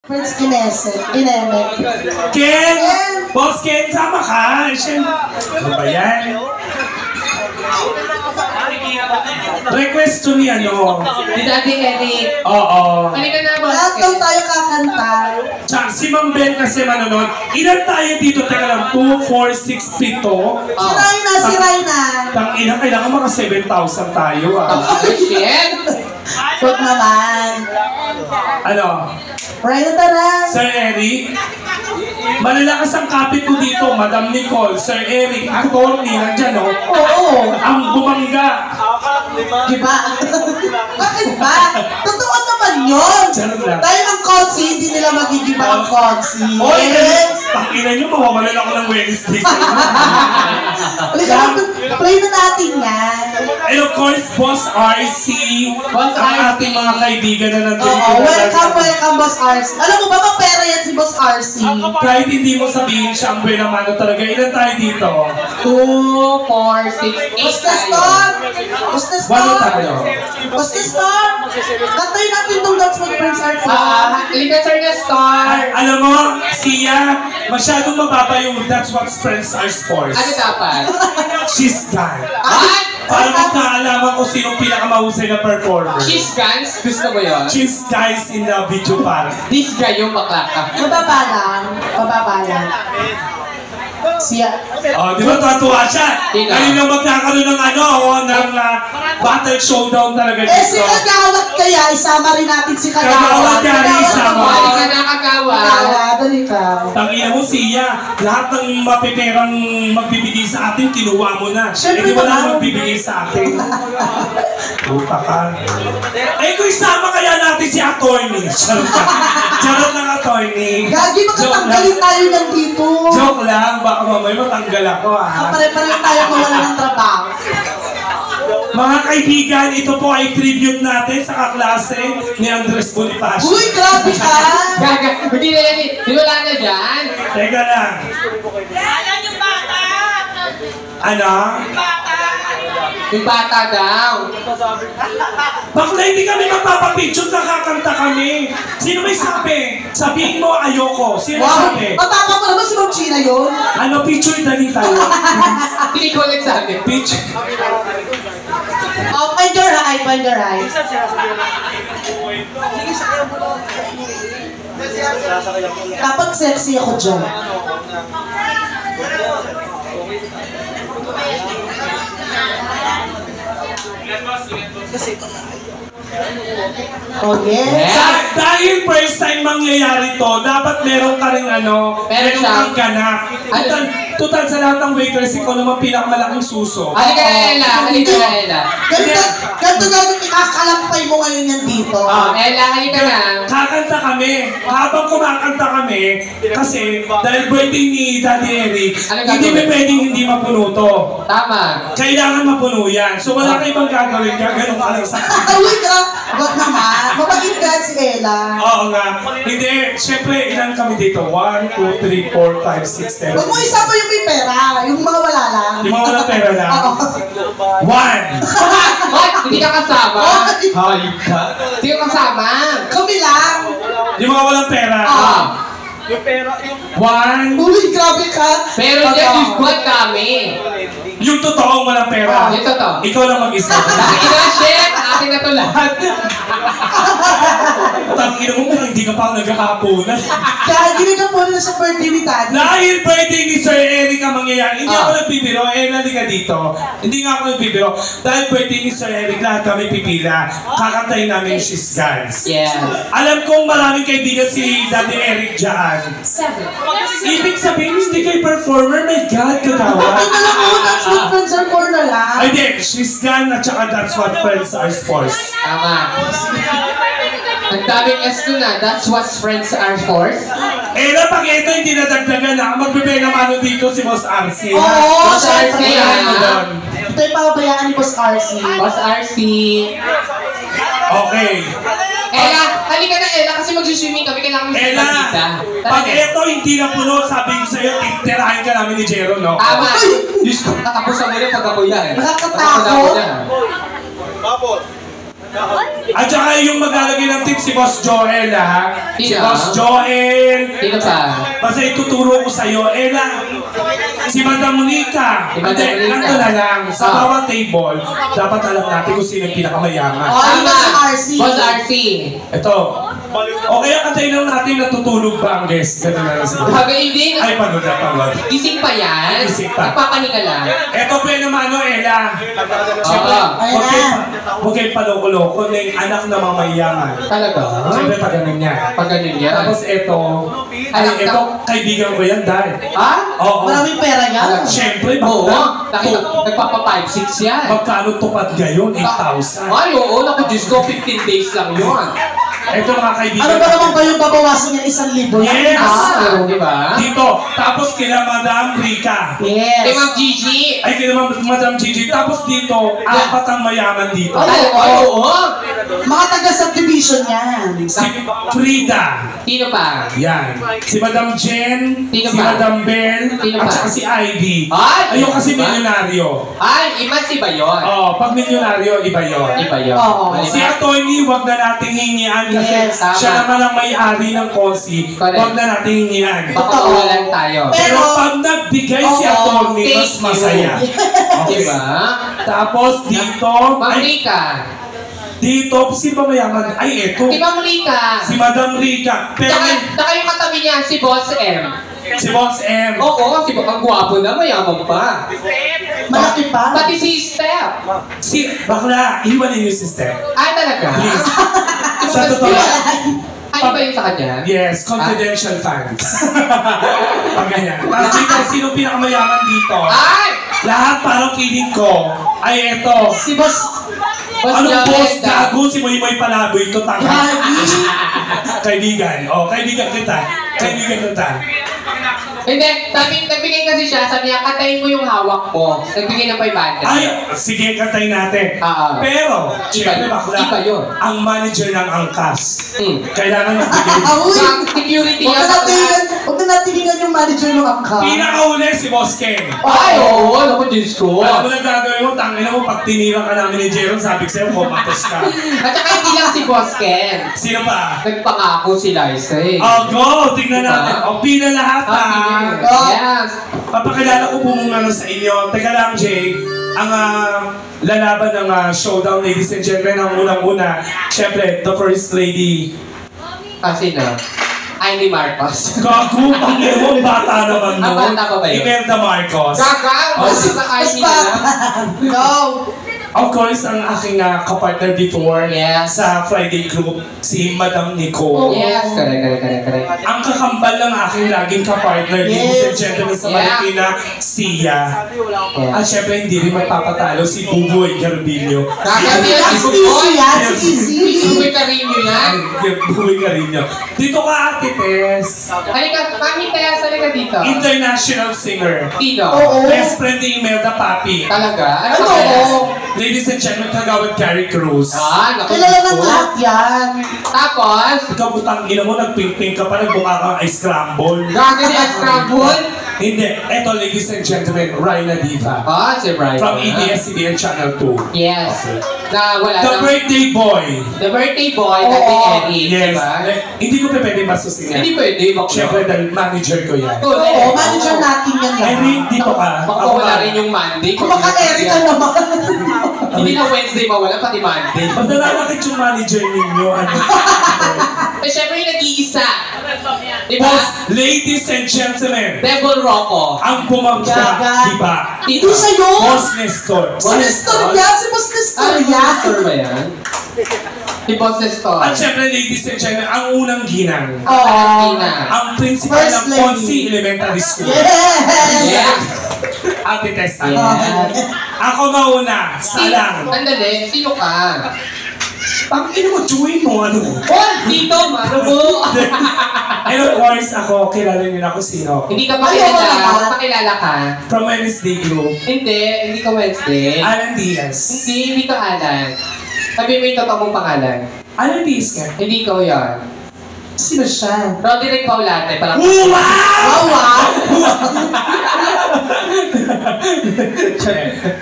Prince Kineme. Ken! Boss Ken, sama ka! Ano ba yan? Request to ni ano? Ni Daddy Eric. Oo. Halika na, Boss Lahat Ken. daw tayo kakanta. Tsaka si Ma'am Ben kasi manonood. Ilan tayo dito? Teka lang, 2, 4, 6, 7. Si Raina. Tangina, kailangan maka 7,000 tayo Shit! Huwag naman. Ano? Raina, tara. Sir Eric? Malalakas ang kapit ko dito, Madam Nicole. Sir Eric, attorney, nandyan o. Oo. Ang bumangga. Diba? Bakit ba? Totoo naman yun. Charot lang. Dahil ang Kotsi, hindi nila magigiba ang Kotsi. Oy, pakina nyo, mawawalan ako ng Wednesday. Play na natin yan. And of course, Boss RC, ang ating mga kaibigan na nandun. Oo, welcome, Boss RC. Alam mo ba, mapera yan si Boss RC? Kahit hindi mo sabihin siya ang buena mano talaga, ilan tayo dito? 2, 4, 6, 8 Basta tayo. Star! Basta Walo Star! tayo. Basta Star! Kantayin natin itong That's What Friends Are For. Halika, Sir Nestor. Alam mo, Sia, masyadong mababa yung That's What Friends Are For. Ano dapat? She's gone. What? Para magkaalaman ko sinong pinakamahusay na performer. Cheese guns? Gusto mo yun? She's guys in the video park. This guy yung maklaka. Mababa lang. Siya. Oh, di ba tuwa siya? Ngayon na magkakaroon ng ng battle showdown talaga dito. Si Kagawad kaya, isama rin natin si Kagawad Kagawad. kaya isama. Halika na, Kagawa. Dali ka. Tangina mo siya, lahat ng mapiperang magbibigay sa atin, kinuha mo na. Siyempre Hindi mo na naman. magbibigay sa atin. Puta ka. Kung isama kaya natin si attorney. Charot lang attorney. Gagi, makatanggalin tayo lang dito. Joke lang, baka mamaya matanggal ako Pare-pare tayo mawala ng trabaho. Mga kaibigan, ito po ay tribute natin sa kaklase ni Andres Bonifacio. Uy, grabe ka! Gaga, hindi na yan. Di wala na dyan. Teka lang. Ayan yung bata! Ano? Yung bata daw. Bakla hindi kami magpapapicture, nakakanta kami. Sino may sabi? Sabihin mo ayoko. Sino may Wow! sabi? Matapa mo naman si Ma'am China yun. Ano, picture dali tayo. Hindi ko nagsabi. Picture. Oh, find your eye. Kapag sexy ako dyan. Oh, yes. Dahil first time mangyayari to, dapat meron ka rin meron kang ganap. Tutal sa lahat ng waitress, ikaw naman pinakamalaking suso. Halika na, Ella. Halika na, Ella. Ganito ikakalampay mo ngayon yan dito. Ella, halika na. Kakanta kami. Habang kumakanta kami, kasi dahil birthday ni Daddy Eric, hindi pa pwedeng hindi mapuno to. Tama. Kailangan mapuno yan. So wala ka ibang gagawin, gagano'n ka lang sa Uy, wag naman. Mabagit ka si Ella. Oo nga. Hindi, syempre, ilan kami dito? 1, 2, 3, 4, 5, 6, 7. Huwag mo isama yung may pera. Yung mga wala lang. Yung mga walang pera na? Oo. 1. What? Hindi ka kasama? Hayop ka. Hindi ka kasama? Kami lang. Yung mga walang pera? Yung pera, yung... 1. Uy, grabe ka. Pero dyan, yung squad kami. Yung totoong walang pera? Yung totoo. Ikaw lang mag-isa. Nakikita, shit! Akin na to lahat. Tangina mo kung hindi ka pa nagkakapunan. Kaya hindi ka po na sa birthday ni Daddy. Dahil birthday ni Sir Eric ang mangyayari, hindi ako nagbibiro, halika dito. Hindi nga ako nagbibiro. Dahil birthday ni Sir Eric, lahat kami pipila. Kakantayin namin She's Guns. Yes. Alam kong maraming kaibigan si Daddy Eric dyan. 7. Ibig sabihin, hindi kayo performer, my God, kagawa. Bakit na lang mo, that's what friends are for na lang. Ay, di, She's Gone at saka That's What Friends Are For. Tama. Ang daming S nun that's what friends are for. Eh, na pag ito hindi nadagdagan magbibigay naman dito si Boss RC. Oo, Boss RC, Ano doon? Ito yung pababayaan ni Boss RC. Boss RC. Okay. Ella, halika na Ella kasi mag-swimming kami. Kailangan mo sa Ella, pagkita. pag ito hindi na puno, sabi ko sa'yo, titirahin ka namin ni Jero, no? Tama. Diyos ko, tatapusan mo rin pag ako yan. Nakakatakot. Tapos, At saka yung maglalagay ng tip si Boss Joel, ha? Si Sino? Boss Joel. Sino pa? Basta ituturo ko sa'yo, si Madam Rica. Si Madam Hindi, Rica. ano na lang, sa bawat table, dapat alam natin kung sino yung pinakamayaman. Oh, yung Tama. Boss RC. Boss RC. Ito. O kaya kantayin lang natin natutulog ba ang guest? Ganun na lang siguro. Sabi, hindi. Ay, pagod na pagod. Gising pa yan. Gising pa. Nagpapaninga lang. Ito pa yung naman, Ella. Oo. Huwag kayong paloko-loko na yung anak na mamayaman. Talaga? Siyempre, pag ganun niya. Pag ganun yan. Tapos ito, ito, kaibigan ko yan, dahil. Ha? Oo. Maraming pera yan. Siyempre, Oo. bakla. Nagpapa 5-6 yan. Magkano tupad ngayon? 8,000. Ay, oo. Naku, Diyos ko, 15 days lang yun. Ito mga kaibigan. Ano ba naman ba yung babawasan niya 1,000? Yes! Ah, di ba? Dito. Tapos kila Madam Rica. Yes. Kay Ma'am Gigi. Ay, kila Madam Gigi. Tapos dito, apat ang mayaman dito. Ay, oo. Mga taga-subdivision yan. Si Frida. Sino pa? Yan. Si Madam Jen. Sino Si pa? Madam Bell. Sino At pa? saka si Ivy. Ay, Ayun kasi iba? milyonaryo. Ay, iba si ba yun? Oh, pag milyonaryo, iba yun. Iba yun. Oo. Si Atty. wag na nating hingian kasi Yes, tama. siya naman ang may-ari ng Kosi. Correct. Wag na nating hingian. Baka mawalan tayo. Pero pag nagbigay si Oo, Atty. mas thank you. masaya. Okay. Diba? Tapos dito, Ma'am ay, Rika. dito, si mayaman. Ay, eto. Si Ma'am Rika. Si Madam Rica. Pero Saka yung katabi niya, si Boss M. si Boss M. Oo, si ang gwapo na, mayaman pa. Malaki pa. Pati si Steph. Si, bakla, iwanin niyo si Steph. Ay, talaga? Please. Si Sa Boss totoo M. lang. Ay, ba yun sa kanya? Yes, confidential fans. Pag ganyan. Tapos dito, sino pinakamayaman dito? Ay! Lahat parang feeling ko ay eto. Si Boss Boss Anong boss Joel. gago? Si Moy Palaboy ito tanga. Gagi. Kaibigan. Oh, kaibigan kita. Kaibigan kita. Hindi, nagbigay kasi siya, sabi niya, katayin mo yung hawak mo. Nagbigay ng 500. Ay, sige, katay natin. Pero, syempre bakla, Iba yun. ang manager ng angkas, kailangan magbigay. Uy! Ang security Huwag yan. na natin, huwag na natin yung manager ng angka. Pinakauli si Boss Ken. Ay, oo, naku, Diyos ko. Alam mo na gagawin mo, tangin mo, pag tinira ka namin ni Jeron, sabi ko sa'yo, kumatos ka. At saka hindi lang si Boss Ken. Sino pa? Nagpangako si Liza eh. Oh, go! Tignan natin. O, pila lahat ha. Yes. Papakilala ko po muna sa inyo. Teka lang, Jay. Ang lalaban ng showdown, ladies and gentlemen, ang unang-una, syempre, the First Lady. Kasi na. Ay, ni Marcos. Gago, ang mo, bata naman Ang nun. bata pa ba yun? Imelda Marcos. Kaka, Oh, kasi na kayo Mas nila. Go! Of course, ang aking kapartner before Yes. sa Friday Group, si Madam Nico. Yes, correct. Ang kakambal ng aking laging kapartner, ladies and gentlemen, sa Yeah. Marikina, Sia. Yeah. At syempre, hindi rin magpapatalo si Buboy Garbillo. Kaka, yan, si Si Easy yan, si Easy. Sumoy ka rin yun yan. Buboy Garbillo. Dito ka, Ate Tess. Halika, Mami Tess, halika dito. International singer. Tino. Oo. Best friend ni Imelda Papi. Talaga? Ano Ano? pa Tess? Ladies and gentlemen, kagawad Gary Cruz. Ah, naku, Kilala Diyos ng ko. lahat yan. Tapos, Ikaw butang ina mo, nagping-ping ka pa, nagbuka kang ice scramble. gagawin ang scramble. Hindi. Eto, ladies and gentlemen, Ryla Diva. Ah, si Brian. From ABS-CBN Channel 2. Yes. Okay. Na wala The nang- Birthday Boy. The birthday boy, Oo. Ate Eric, Yes. diba? Hindi ko pa pwede basusin yan. Hindi pwede, bakla. Siyempre, dahil manager ko yan. Oo, manager natin yan lang. Eric, dito ka. Baka wala rin yung Monday. Kung maka-Eric ka naman. Hindi na Wednesday mawala, pati Monday. Ba't nalalakit yung manager ninyo? Ano? Eh, syempre yung nag-iisa. Diba? Boss, ladies and gentlemen, Devil Rocco. ang bumangga, Gaga. diba? Hindi sa'yo. Boss Nestor. Si Nestor yan, si Boss Nestor yan. Nestor ba yan? Si Boss Nestor. At syempre, ladies and gentlemen, ang unang ginang. Oo. Ina. Ang principal First ng lady. Ponce Elementary School. Yes! Yes. Ate Tessa. Yes. Ako mauna. Salang. Sandali, sino ka? Ang ino mo, chewin mo, ano? Oh, dito, mano mo. And of course, ako, kilala niyo na ako sino. Hindi ka pa Ayaw mo kilala. naman. Pakilala ka. From Wednesday Group. Hindi ka Wednesday. Alan Diaz. Hindi ka Alan. Sabi mo yung totoo mong pangalan. Alan Diaz ka? Hindi ko yan. Sino siya? Roderick Paulate, parang... Wow! Wow!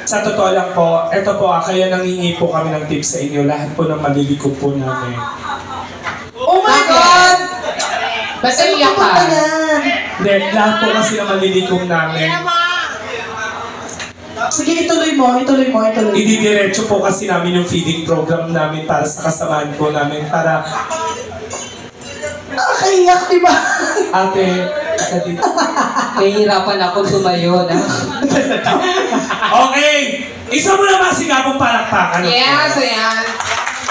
Sa totoo lang po, eto po kaya nangingi po kami ng tips sa inyo. Lahat po ng malilikom po namin. Oh my Bakit? God! Basta Saan iyak ka. pupunta yan? Hindi, lahat po kasi ng malilikom namin. Sige, ituloy mo. Ididiretso po kasi namin yung feeding program namin para sa kasamaan po namin. Para, Nakakaiyak, diba? ate, ate dito. Nahihirapan ako tumayo na. Okay! Isa mo na ba sigapong palakpakan? Yes, ayan.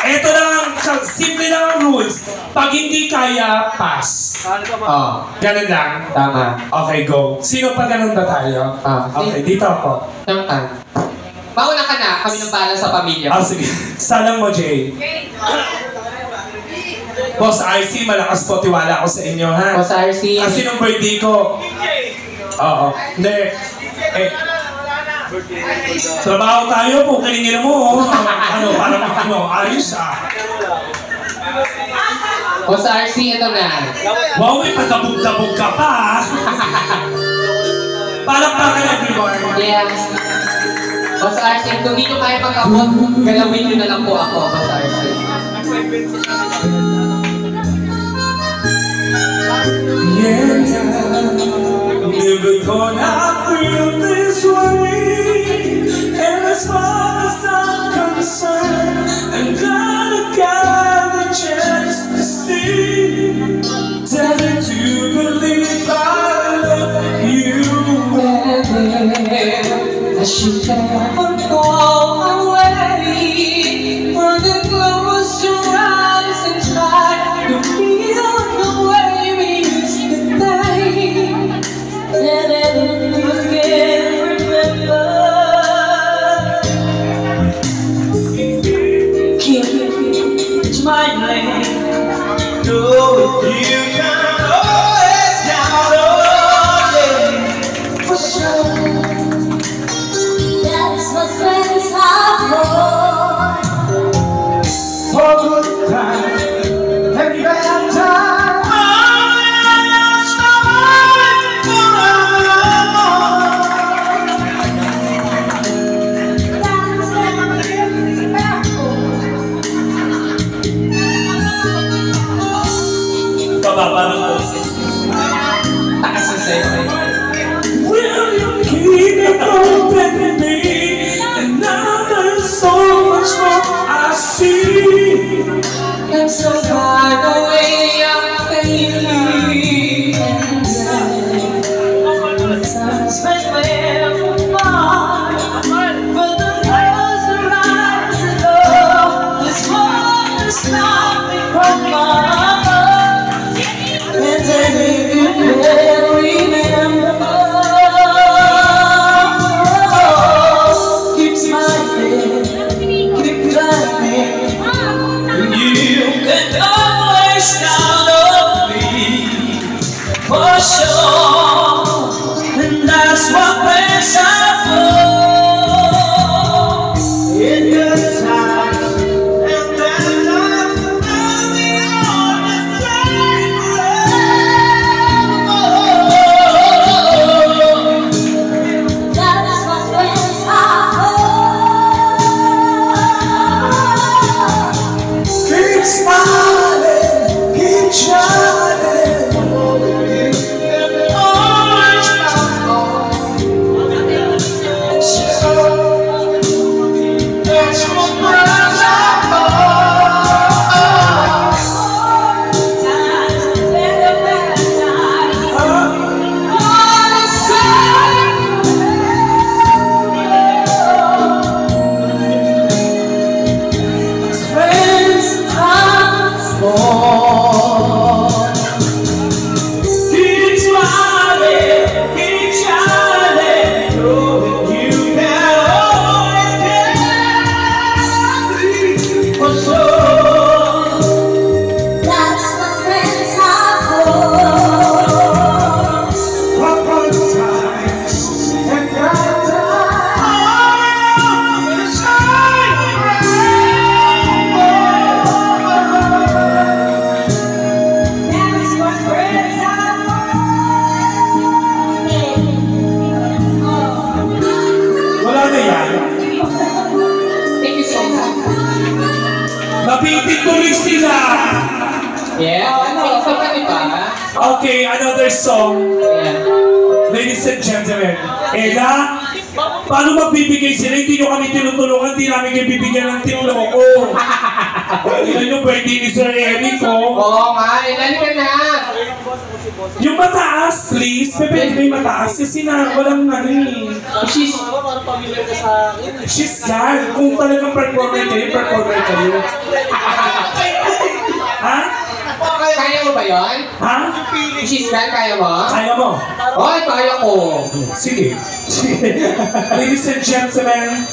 Ito lang ang, simple lang ang rules. Pag hindi kaya, pass. Oh, Ganun lang. tama. Okay, go. Sino pa ganun ba tayo? Okay, dito ako. Tama. Mauna ka na, kami nang bahala sa pamilya. Sige. Salang mo, Jay. Boss RC, malakas po tiwala ko sa inyo, ha? Boss RC. Kasi nung birthday ko, oo. Hindi. Trabaho tayo po, kaningin mo. Parang ayos Boss RC, ito na. Wow, may padabog-dabog ka pa, ha? Parang everyone. Yes. Boss RC, kung di nyo kaya mag-abot, galawin nyo na lang po ako, Boss RC. Never gonna feel this way. And as far as I'm concerned, I'm glad I got the chance to see. Telling to believe I love you. I should never go away. Wanna close your eyes and try to feel the way we used to play. And then you can remember. Keep my name. No, you can always count on me. For sure. That's what friends are for. For good time and bad time. Bababa ng boses. Taas na sa'yo. Will you keep it open to me? And now there's so much more I see. I'm so far away, I'm failing. Sometimes when we're apart, but the clouds arise and oh, this world is nothing from my heart. And then you can remember. Keep smiling, keep driving. You And always stop. Okay, another song. Ayan. Ladies and gentlemen, Ella, paano magbibigay sila? Hindi nyo kami tinutulungan, hindi namin kayo bibigyan ng titulo ko. Hindi nyo pwede ni Sir Eric, oh. Oo nga, ilali ka na. Yung mataas, please. Pwede may mataas kasi na walang ano eh. She's yan. Kung talagang performer kayo. Ha? Kaya mo ba yun? Ha? She's bad, kaya mo? Kaya mo? Oy, kaya ko. Sige. Ladies and gentlemen,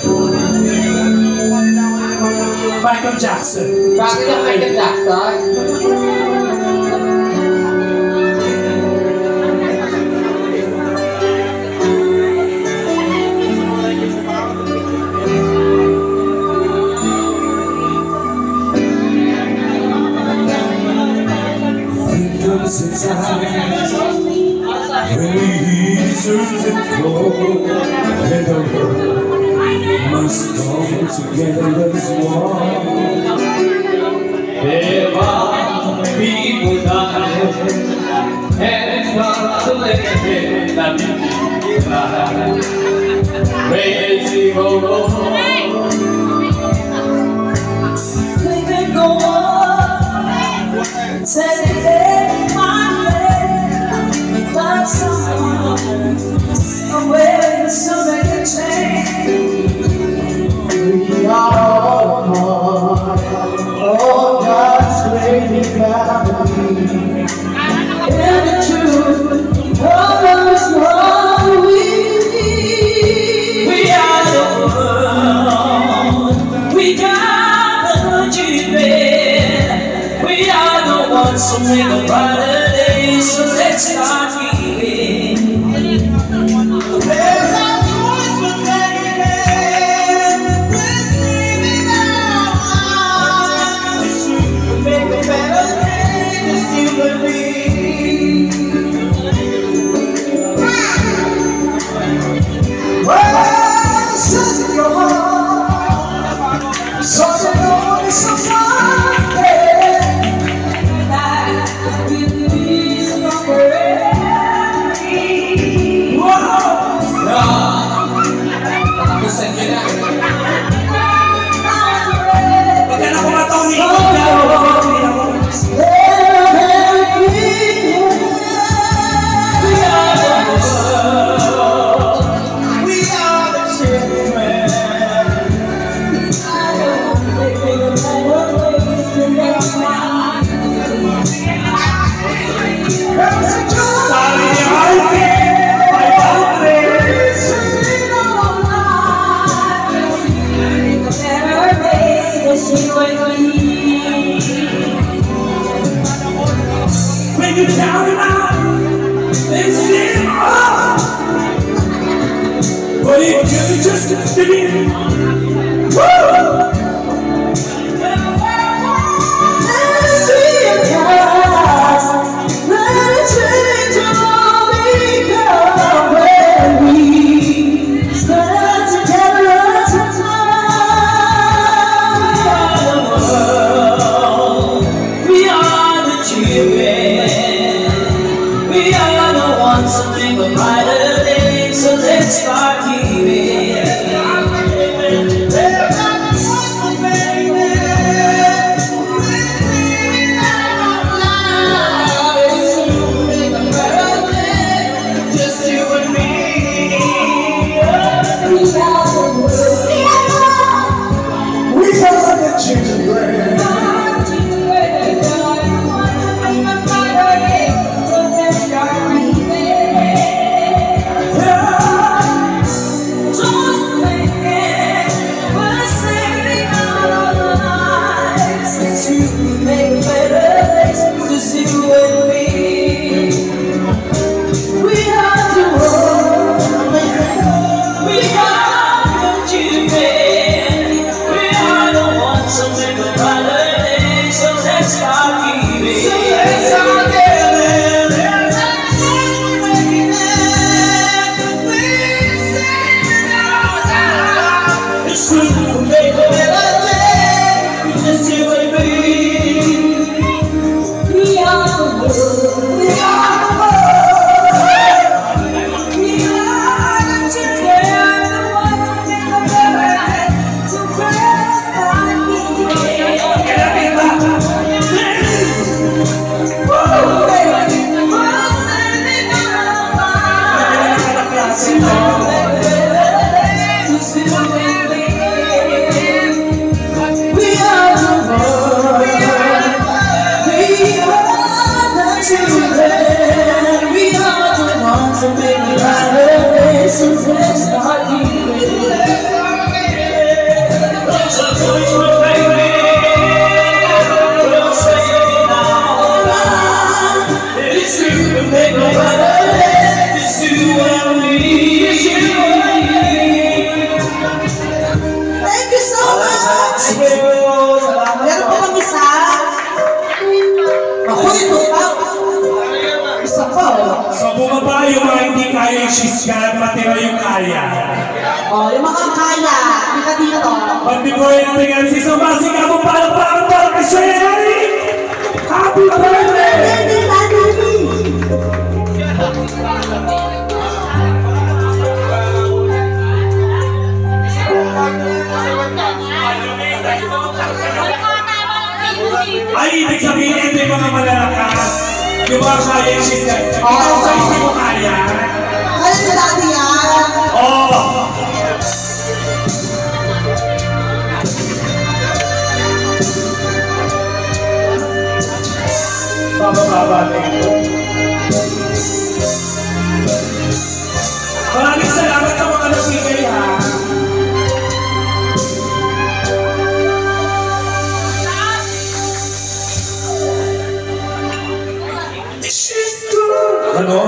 Michael Jackson. Bakit ang Michael Jackson? Comes a time when we certain flow and the world must come together as one. There are people dying, and it's not too late to get that crazy go on. We can go on, take my hand, but someone, somewhere, to make a change. We are all part of God's great family. And the truth of us what we need. We are the world. We got the children. We are the ones who make a brighter day. So let's start giving. There's no choice but taking it. Receiving our lives to make a better day. Just you and me. Well, such in your heart, such a lonely society. Listen ka na. Huwag ka na kumataw ni We are the children. There's a joy. Sabi ni Ivy, my boundary. Singing all When you down and out, they seem off. But if you just continue, woo! Something but brighter days, so let's start giving. just you and me. We are the children. Don't let's start giving. Make a better day, it's you and me. Thank you so much! Meron pa bang isa? Ako ito pa. Isa pa. So bumaba yung mga hindi kaya yung shisgan, matira yung kaya. Oh, yung mga kaya, hindi ka dito. Pag-bigay natin ang sisumasi ka mo para kay Sherry! Happy birthday! Ay, ibig sabihin, ito yung mga malalakas. Yung mga kaya yung shisgan. Ikaw sa hindi mo kaya. Kaya nyo dati yan. Oo! Baba na ito. Maraming salamat sa mga nagbigay, ha? Ano?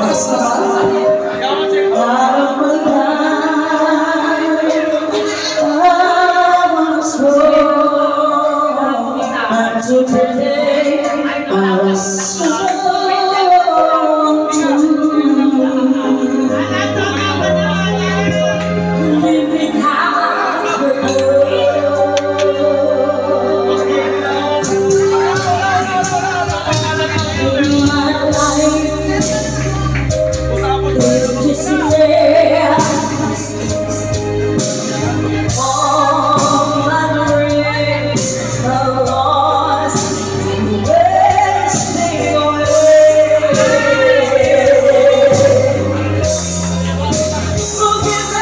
Today, I was so living out the in my life, it's just there. All my dreams are lost, wasting away. Forgive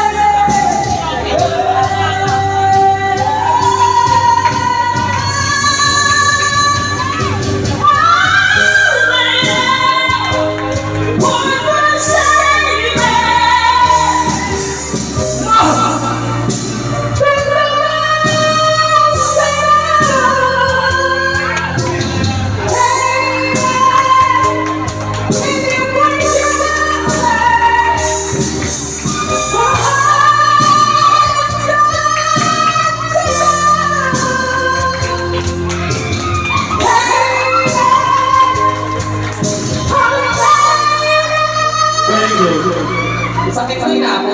Sakit kanina ako.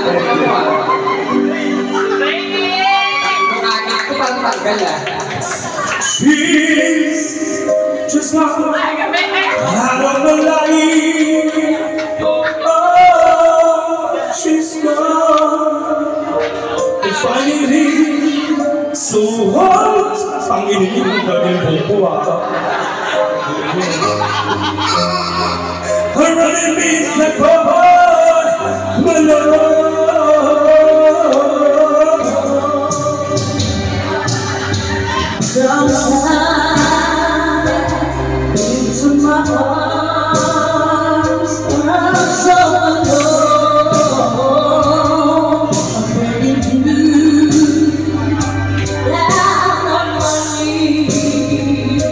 Nung agad ko pang tanggal ah. She's just not out of the light. Oh, she's gone. It's finally so hot. Pangininig mo na din po her running means the cold, my love. Into my arms, I'm so alone. I'm ready to down on my knees.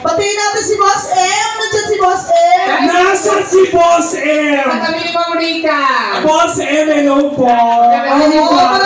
Batiin natin si Boss M. Nandiyan si Boss M. Nasaan si Boss M? Katabi ni Ma'am Rika. Boss M, hello po. Oo,